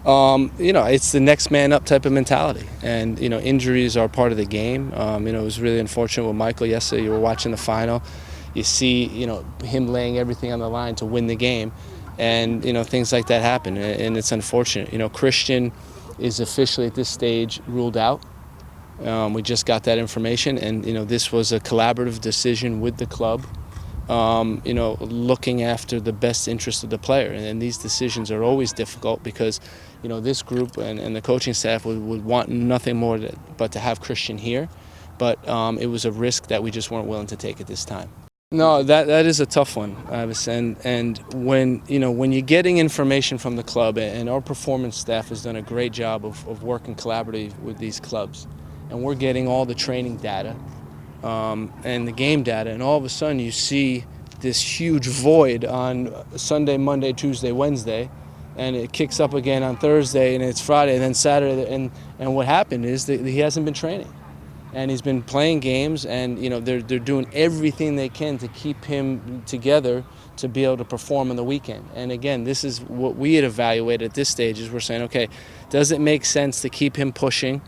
It's the next man up type of mentality, and injuries are part of the game. It was really unfortunate with Michael yesterday. You were watching the final, you see, him laying everything on the line to win the game, and things like that happen, and it's unfortunate. Christian is officially at this stage ruled out. We just got that information, and this was a collaborative decision with the club. Looking after the best interest of the player. And these decisions are always difficult because, this group and the coaching staff would want nothing more but to have Christian here. But it was a risk that we just weren't willing to take at this time. No, that is a tough one, Ivis. And when you're getting information from the club, and our performance staff has done a great job of working collaboratively with these clubs, and we're getting all the training data and the game data, and all of a sudden you see this huge void on Sunday, Monday, Tuesday, Wednesday, and it kicks up again on Thursday, and it's Friday, and then Saturday, and what happened is that he hasn't been training, and he's been playing games, and they're doing everything they can to keep him together to be able to perform on the weekend. And again, this is what we had evaluated at this stage, is we're saying, okay, does it make sense to keep him pushing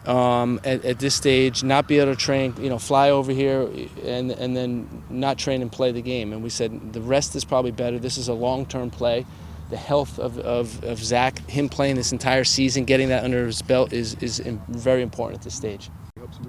at this stage, not be able to train, fly over here and then not train and play the game? And we said the rest is probably better. This is a long-term play. The health of Zach, him playing this entire season, getting that under his belt is very important at this stage.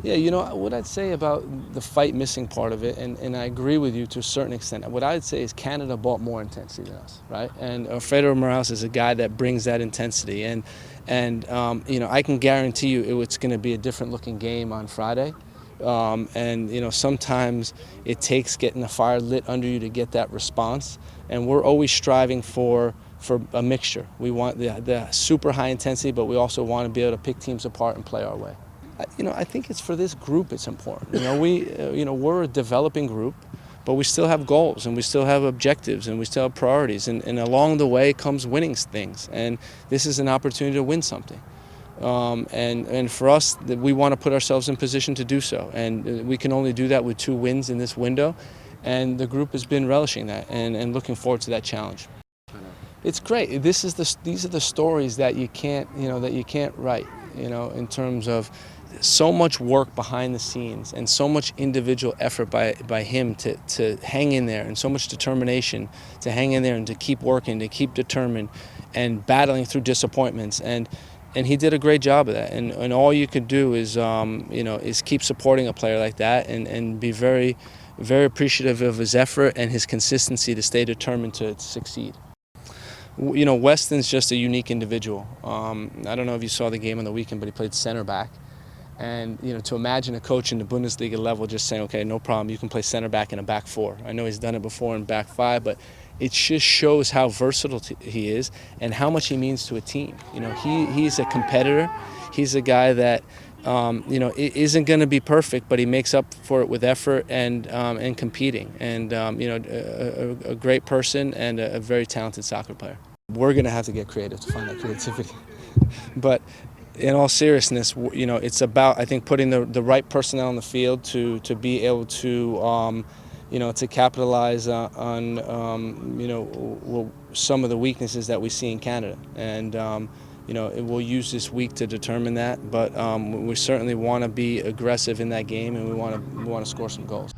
Yeah, what I'd say about the fight missing part of it, and I agree with you to a certain extent, what I'd say is Canada brought more intensity than us, right? And Alfredo Morales is a guy that brings that intensity, and I can guarantee you it's going to be a different looking game on Friday. Sometimes it takes getting the fire lit under you to get that response, and we're always striving for a mixture. We want the super high intensity, but we also want to be able to pick teams apart and play our way. I think it's for this group it's important. We're a developing group, but we still have goals, and we still have objectives, and we still have priorities, and along the way comes winning things, and this is an opportunity to win something. And for us, we want to put ourselves in position to do so, and we can only do that with 2 wins in this window, and the group has been relishing that and looking forward to that challenge. It's great. These are the stories that you can't write, in terms of so much work behind the scenes and so much individual effort by him to hang in there, and so much determination to hang in there and to keep working, to keep determined and battling through disappointments, and he did a great job of that, and all you could do is is keep supporting a player like that, and be very, very appreciative of his effort and his consistency to stay determined to succeed. Weston's just a unique individual. I don't know if you saw the game on the weekend, but he played center back. And to imagine a coach in the Bundesliga level just saying, okay, no problem, you can play center back in a back 4. I know he's done it before in back 5, but it just shows how versatile he is and how much he means to a team. He's a competitor. He's a guy that isn't going to be perfect, but he makes up for it with effort and competing. And a great person and a very talented soccer player. We're going to have to get creative to find that creativity, but in all seriousness, it's about, I think, putting the right personnel on the field to be able to, to capitalize on some of the weaknesses that we see in Canada. And, we'll use this week to determine that. But we certainly want to be aggressive in that game, and we want to score some goals.